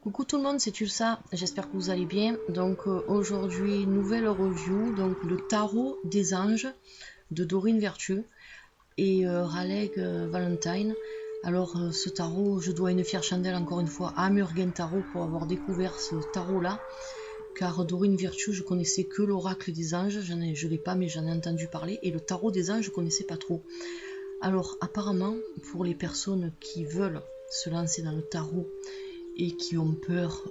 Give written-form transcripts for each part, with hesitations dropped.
Coucou tout le monde, c'est Tulsa, j'espère que vous allez bien. Donc aujourd'hui, nouvelle review, donc le tarot des anges de Dorine Virtue et Raleigh Valentine. Alors ce tarot, je dois une fière chandelle encore une fois à Murugan Tarot pour avoir découvert ce tarot là. Car Dorine Virtue, je connaissais que l'oracle des anges, je ne l'ai pas mais j'en ai entendu parler. Et le tarot des anges, je connaissais pas trop. Alors apparemment, pour les personnes qui veulent se lancer dans le tarot et qui ont peur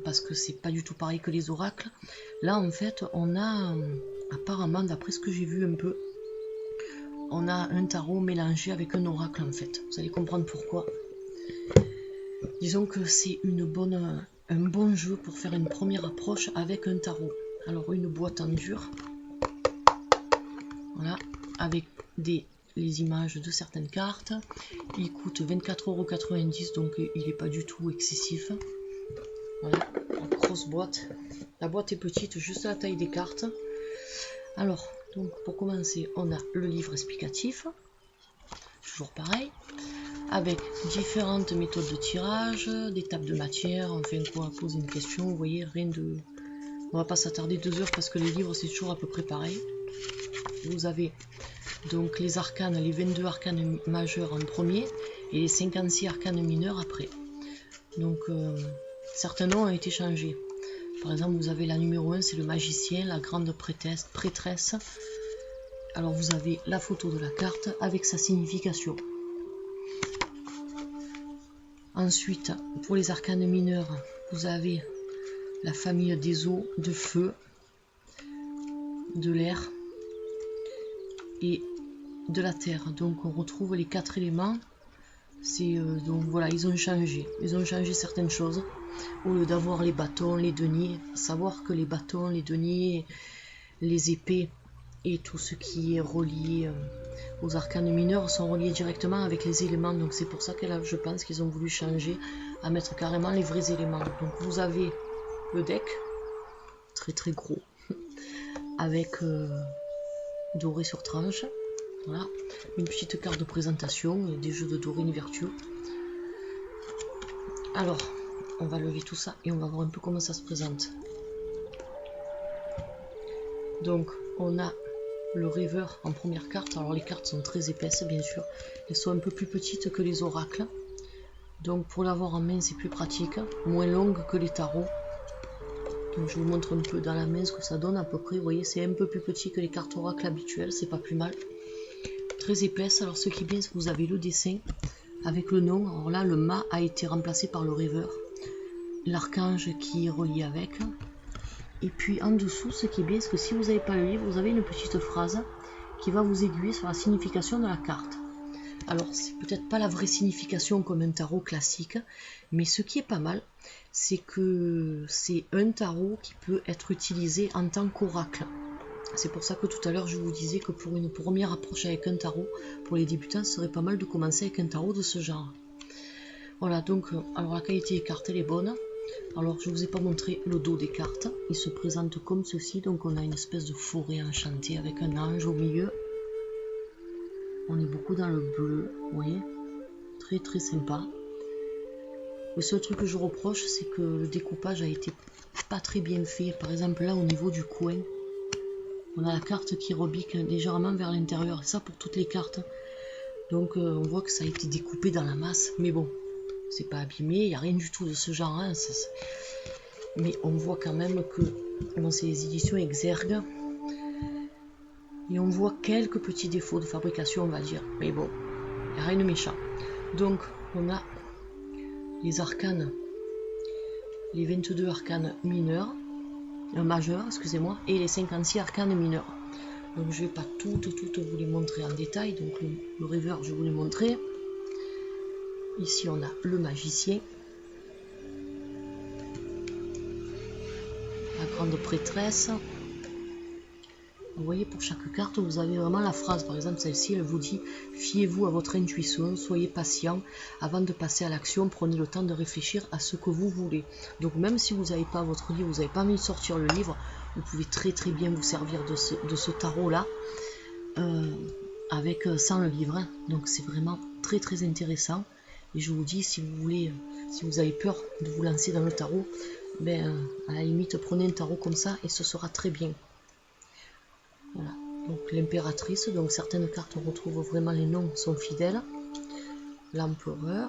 parce que c'est pas du tout pareil que les oracles, là en fait on a apparemment, d'après ce que j'ai vu un peu, on a un tarot mélangé avec un oracle en fait. Vous allez comprendre pourquoi. Disons que c'est un bon jeu pour faire une première approche avec un tarot. Alors une boîte en dur, voilà, avec les images de certaines cartes. Il coûte 24,90 €, donc il n'est pas du tout excessif. Voilà, une grosse boîte. La boîte est petite, juste la taille des cartes. Alors, donc pour commencer, on a le livre explicatif, toujours pareil, avec différentes méthodes de tirage, des tables de matière, enfin quoi, poser une question, vous voyez, rien de... On va pas s'attarder 2 heures parce que les livres c'est toujours à peu près pareil. Vous avez donc les arcanes, les 22 arcanes majeurs en premier et les 56 arcanes mineurs après. Donc certains noms ont été changés. Par exemple, vous avez la numéro 1, c'est le magicien, la grande prêtresse. Alors vous avez la photo de la carte avec sa signification. Ensuite, pour les arcanes mineurs, vous avez la famille des eaux, de feu, de l'air et de la terre. Donc on retrouve les 4 éléments. Donc voilà, ils ont changé certaines choses. Au lieu d'avoir les bâtons, les deniers, savoir que les bâtons, les deniers, les épées et tout ce qui est relié aux arcanes mineurs sont reliés directement avec les éléments. Donc c'est pour ça que là, je pense qu'ils ont voulu changer à mettre carrément les vrais éléments. Donc vous avez le deck, très très gros, avec doré sur tranche. Voilà, une petite carte de présentation et des jeux de Dorine Virtue. Alors, on va lever tout ça et on va voir un peu comment ça se présente. Donc, on a le rêveur en première carte. Alors, les cartes sont très épaisses, bien sûr. Elles sont un peu plus petites que les oracles. Donc, pour l'avoir en main, c'est plus pratique. Moins longue que les tarots. Donc, je vous montre un peu dans la main ce que ça donne à peu près. Vous voyez, c'est un peu plus petit que les cartes oracles habituelles. C'est pas plus mal. Très épaisse. Alors ce qui est bien, c'est que vous avez le dessin avec le nom. Alors là, le mât a été remplacé par le rêveur, l'archange qui est relié avec. Et puis en dessous, ce qui est bien, c'est que si vous n'avez pas le livre, vous avez une petite phrase qui va vous aiguiller sur la signification de la carte. Alors c'est peut-être pas la vraie signification comme un tarot classique, mais ce qui est pas mal, c'est que c'est un tarot qui peut être utilisé en tant qu'oracle. C'est pour ça que tout à l'heure je vous disais que pour une première approche avec un tarot, pour les débutants, ce serait pas mal de commencer avec un tarot de ce genre. Voilà, donc alors la qualité des cartes elle est bonne. Alors je vous ai pas montré le dos des cartes, il se présente comme ceci. Donc on a une espèce de forêt enchantée avec un ange au milieu. On est beaucoup dans le bleu, vous voyez, très très sympa. Le seul truc que je reproche, c'est que le découpage a été pas très bien fait. Par exemple là au niveau du coin, on a la carte qui rebique légèrement vers l'intérieur, et ça pour toutes les cartes. Donc on voit que ça a été découpé dans la masse, mais bon, c'est pas abîmé, il n'y a rien du tout de ce genre. Hein, mais on voit quand même que bon, c'est les éditions Exergue, et on voit quelques petits défauts de fabrication, on va dire. Mais bon, il n'y a rien de méchant. Donc on a les arcanes, les 22 arcanes mineurs, majeurs, excusez-moi, et les 56 arcanes mineurs. Donc je vais pas toutes vous les montrer en détail. Donc le rêveur, je vous l'ai montré. Ici on a le magicien, la grande prêtresse. Vous voyez, pour chaque carte vous avez vraiment la phrase. Par exemple celle-ci, elle vous dit: fiez-vous à votre intuition, soyez patient, avant de passer à l'action, prenez le temps de réfléchir à ce que vous voulez. Donc même si vous n'avez pas votre livre, vous n'avez pas envie de sortir le livre, vous pouvez très très bien vous servir de ce tarot là sans le livre. Donc c'est vraiment très très intéressant. Et je vous dis, si vous voulez Si vous avez peur de vous lancer dans le tarot, ben, à la limite, prenez un tarot comme ça et ce sera très bien. Voilà. Donc l'impératrice, donc certaines cartes on retrouve vraiment les noms sont fidèles. L'empereur.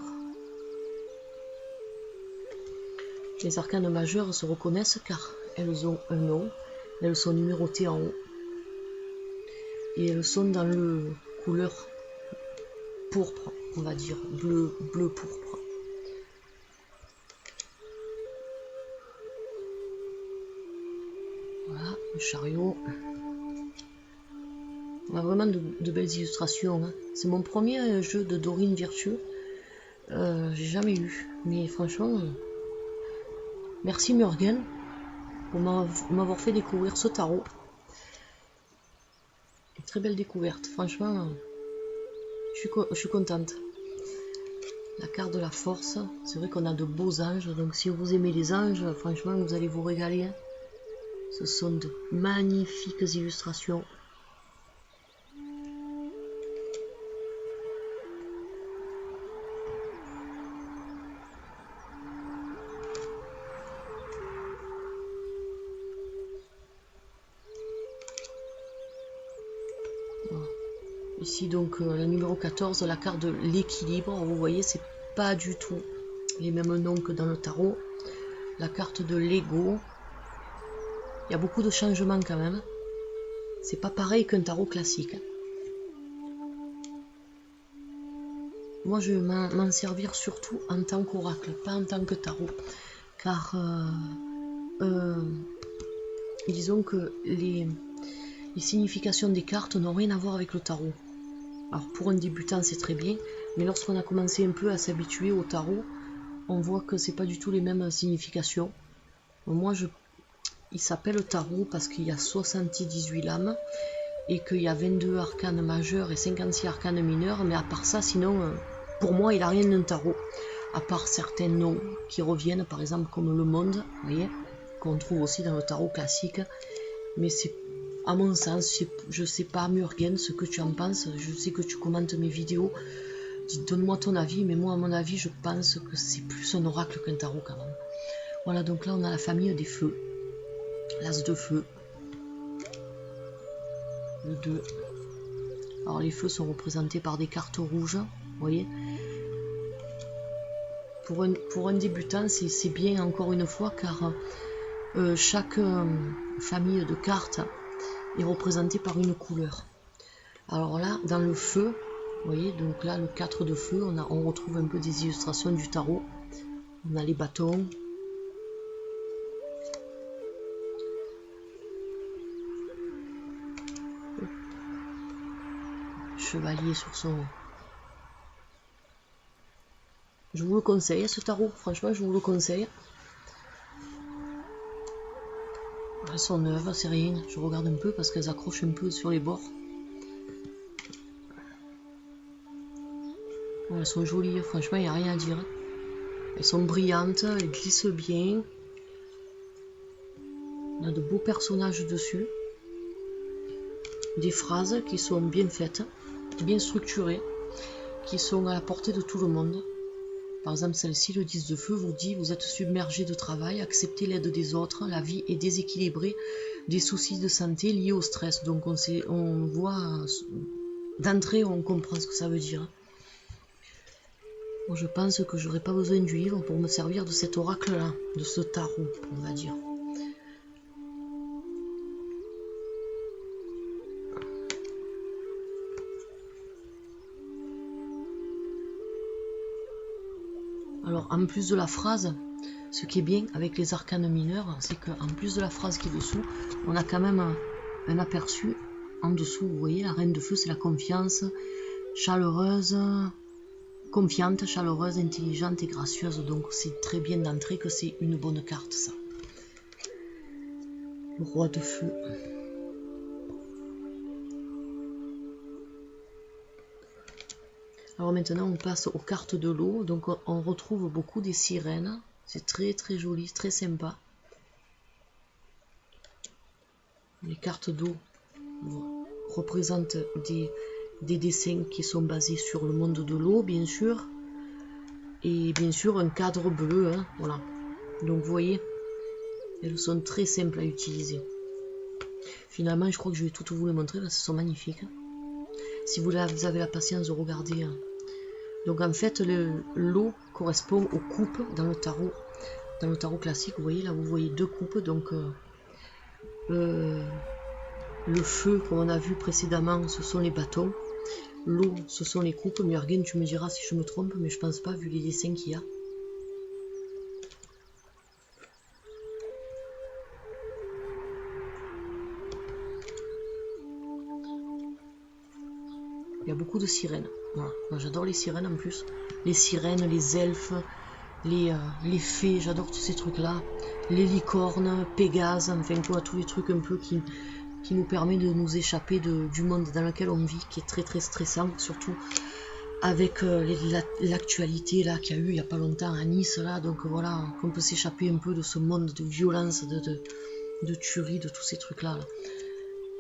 Les arcanes majeures se reconnaissent car elles ont un nom, elles sont numérotées en haut et elles sont dans le couleur pourpre, on va dire, bleu pourpre. Voilà, le chariot. On a vraiment de belles illustrations. Hein. C'est mon premier jeu de Dorine Virtue. J'ai jamais eu. Mais franchement, merci Morgan pour m'avoir fait découvrir ce tarot. Une très belle découverte. Franchement, je suis contente. La carte de la force. C'est vrai qu'on a de beaux anges. Donc si vous aimez les anges, franchement, vous allez vous régaler. Hein. Ce sont de magnifiques illustrations. Ici donc la numéro 14, la carte de l'équilibre. Vous voyez, c'est pas du tout les mêmes noms que dans le tarot. La carte de l'ego. Il y a beaucoup de changements quand même. C'est pas pareil qu'un tarot classique. Moi je vais m'en servir surtout en tant qu'oracle, pas en tant que tarot. Car disons que les significations des cartes n'ont rien à voir avec le tarot. Alors pour un débutant c'est très bien, mais lorsqu'on a commencé un peu à s'habituer au tarot, on voit que c'est pas du tout les mêmes significations. Moi il s'appelle tarot parce qu'il y a 78 lames et qu'il y a 22 arcanes majeurs et 56 arcanes mineurs, mais à part ça sinon pour moi il n'a rien d'un tarot, à part certains noms qui reviennent, par exemple comme le monde, vous voyez, qu'on trouve aussi dans le tarot classique, mais c'est à mon sens, je sais pas Murgen ce que tu en penses, je sais que tu commentes mes vidéos, donne-moi ton avis, mais moi à mon avis je pense que c'est plus un oracle qu'un tarot quand même. Voilà, donc là on a la famille des feux, l'as de feu, le 2. Alors les feux sont représentés par des cartes rouges, vous voyez. Pour un débutant c'est bien encore une fois car chaque famille de cartes est représentée par une couleur. Alors là, dans le feu, vous voyez, donc là, le 4 de feu, on retrouve un peu des illustrations du tarot. On a les bâtons. Chevalier sur son... Je vous le conseille, ce tarot. Franchement, je vous le conseille. Elles sont neuves, c'est rien. Je regarde un peu parce qu'elles accrochent un peu sur les bords. Elles sont jolies, franchement, il n'y a rien à dire. Elles sont brillantes, elles glissent bien. On a de beaux personnages dessus. Des phrases qui sont bien faites, bien structurées, qui sont à la portée de tout le monde. Par exemple, celle-ci, le 10 de feu, vous dit « Vous êtes submergé de travail, acceptez l'aide des autres, la vie est déséquilibrée, des soucis de santé liés au stress. » Donc on voit, d'entrée, on comprend ce que ça veut dire. Moi, je pense que j'aurais pas besoin du livre pour me servir de cet oracle-là, de ce tarot, on va dire. Alors, en plus de la phrase, ce qui est bien avec les arcanes mineurs, c'est qu'en plus de la phrase qui est dessous, on a quand même un aperçu en dessous. Vous voyez, la reine de feu, c'est la confiance, chaleureuse, confiante, chaleureuse, intelligente et gracieuse. Donc, c'est très bien d'entrée que c'est une bonne carte, ça. Le roi de feu. Alors maintenant on passe aux cartes de l'eau, donc on retrouve beaucoup des sirènes, c'est très très joli, très sympa. Les cartes d'eau représentent des dessins qui sont basés sur le monde de l'eau bien sûr. Et bien sûr un cadre bleu, hein, voilà. Donc vous voyez, elles sont très simples à utiliser. Finalement je crois que je vais toutes vous les montrer parce qu'elles sont magnifiques. Si vous avez la patience de regarder. Donc en fait l'eau correspond aux coupes dans le tarot. Dans le tarot classique, vous voyez là, vous voyez deux coupes. Donc le feu, comme on a vu précédemment, ce sont les bâtons. L'eau, ce sont les coupes. Murugen, tu me diras si je me trompe, mais je pense pas vu les dessins qu'il y a. Il y a beaucoup de sirènes. Voilà. J'adore les sirènes en plus. Les sirènes, les elfes, les fées, j'adore tous ces trucs-là. Les licornes, Pégase, enfin quoi, tous les trucs un peu qui nous permet de nous échapper du monde dans lequel on vit, qui est très très stressant, surtout avec l'actualité là qu'il y a eu il n'y a pas longtemps à Nice là, donc voilà, qu'on peut s'échapper un peu de ce monde de violence, de tuerie, de tous ces trucs là.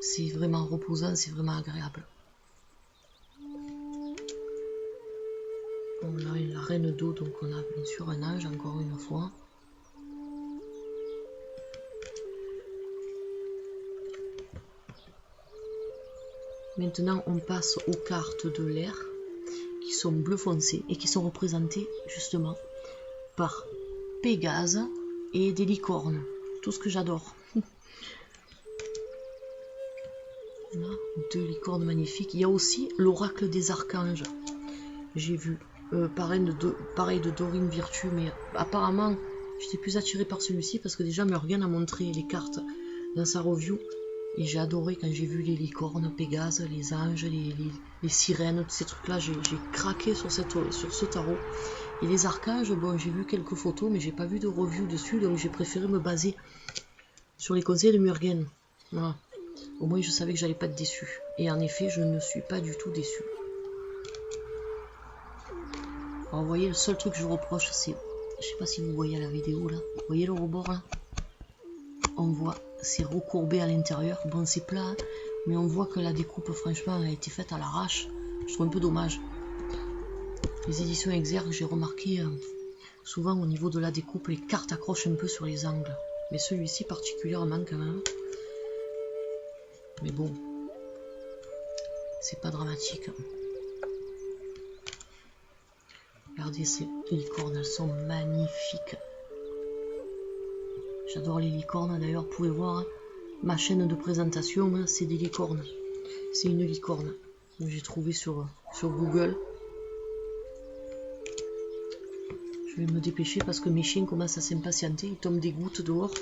C'est vraiment reposant, c'est vraiment agréable. On a la reine d'eau, donc on a bien sûr un ange encore une fois. Maintenant on passe aux cartes de l'air qui sont bleu foncé et qui sont représentées justement par Pégase et des licornes. Tout ce que j'adore. Voilà, deux licornes magnifiques. Il y a aussi l'oracle des archanges. J'ai vu pareil de Dorine Virtue, mais apparemment j'étais plus attirée par celui-ci parce que déjà Murugen a montré les cartes dans sa review et j'ai adoré quand j'ai vu les licornes, Pégase, les anges, les sirènes, tous ces trucs là. J'ai craqué sur ce tarot. Et les archanges, bon, j'ai vu quelques photos mais j'ai pas vu de review dessus, donc j'ai préféré me baser sur les conseils de Murugen. Voilà. Au moins je savais que j'allais pas être déçue, et en effet je ne suis pas du tout déçue. Alors vous voyez, le seul truc que je reproche, c'est, je sais pas si vous voyez à la vidéo là, vous voyez le rebord là, on voit, c'est recourbé à l'intérieur, bon c'est plat, hein, mais on voit que la découpe franchement a été faite à l'arrache, je trouve un peu dommage. Les éditions Exergue, j'ai remarqué souvent au niveau de la découpe, les cartes accrochent un peu sur les angles, mais celui-ci particulièrement quand même. Mais bon, c'est pas dramatique. Regardez ces licornes, elles sont magnifiques. J'adore les licornes, d'ailleurs, vous pouvez voir, hein, ma chaîne de présentation, hein, c'est des licornes. C'est une licorne que j'ai trouvé sur Google. Je vais me dépêcher parce que mes chiens commencent à s'impatienter, ils tombent des gouttes dehors.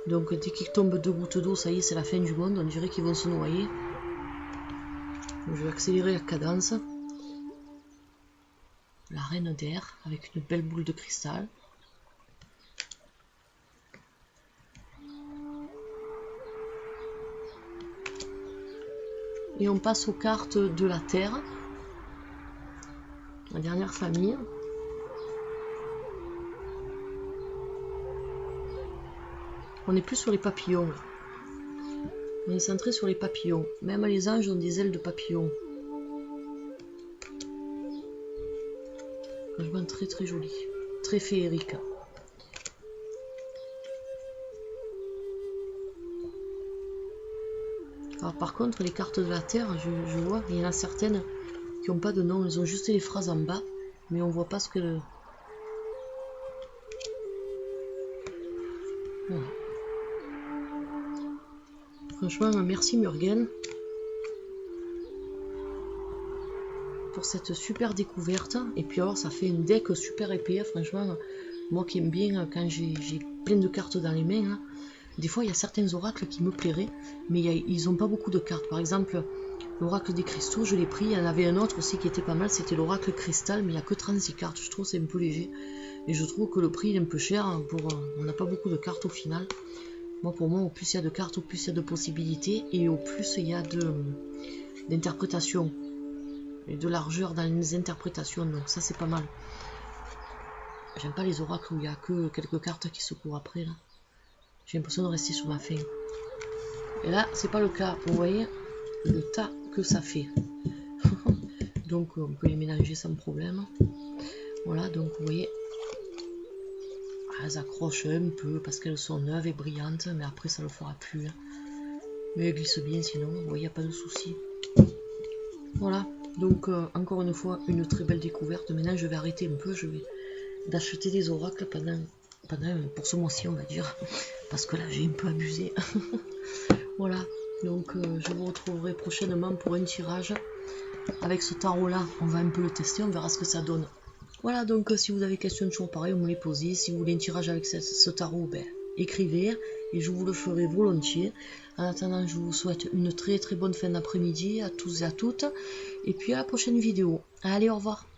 Donc dès qu'ils tombent 2 gouttes d'eau, ça y est, c'est la fin du monde, on dirait qu'ils vont se noyer. Donc, je vais accélérer la cadence. La reine d'air avec une belle boule de cristal. Et on passe aux cartes de la terre. La dernière famille. On est plus sur les papillons. On est centré sur les papillons. Même les anges ont des ailes de papillons. Franchement très très joli. Très féerique. Alors par contre les cartes de la terre, je vois, il y en a certaines qui n'ont pas de nom. Elles ont juste les phrases en bas. Mais on voit pas ce que... Voilà. Franchement, merci Murugen pour cette super découverte. Et puis alors, ça fait une deck super épais. Franchement, moi qui aime bien quand j'ai plein de cartes dans les mains, hein, des fois il y a certains oracles qui me plairaient, mais ils n'ont pas beaucoup de cartes. Par exemple, l'oracle des cristaux, je l'ai pris. Il y en avait un autre aussi qui était pas mal, c'était l'oracle cristal, mais il n'y a que 36 cartes. Je trouve c'est un peu léger. Et je trouve que le prix est un peu cher. On n'a pas beaucoup de cartes au final. Moi, pour moi, au plus il y a de cartes, au plus il y a de possibilités et au plus il y a d'interprétation et de largeur dans les interprétations. Donc ça, c'est pas mal. J'aime pas les oracles où il y a que quelques cartes qui se courent après. Là, j'ai l'impression de rester sur ma fin. Et là, c'est pas le cas. Vous voyez le tas que ça fait. Donc, on peut les mélanger sans problème. Voilà, donc vous voyez, elles accrochent un peu parce qu'elles sont neuves et brillantes, mais après ça le fera plus. Hein. Mais elles glissent bien sinon, vous voyez, il n'y a pas de souci. Voilà, donc encore une fois, une très belle découverte. Maintenant je vais arrêter un peu, je vais d'acheter des oracles pour ce mois-ci on va dire, parce que là j'ai un peu abusé. Voilà, donc je vous retrouverai prochainement pour un tirage. Avec ce tarot là, on va un peu le tester, on verra ce que ça donne. Voilà, donc si vous avez des questions toujours pareil, vous me les posez. Si vous voulez un tirage avec ce tarot, ben, écrivez et je vous le ferai volontiers. En attendant, je vous souhaite une très très bonne fin d'après-midi à tous et à toutes. Et puis à la prochaine vidéo. Allez, au revoir.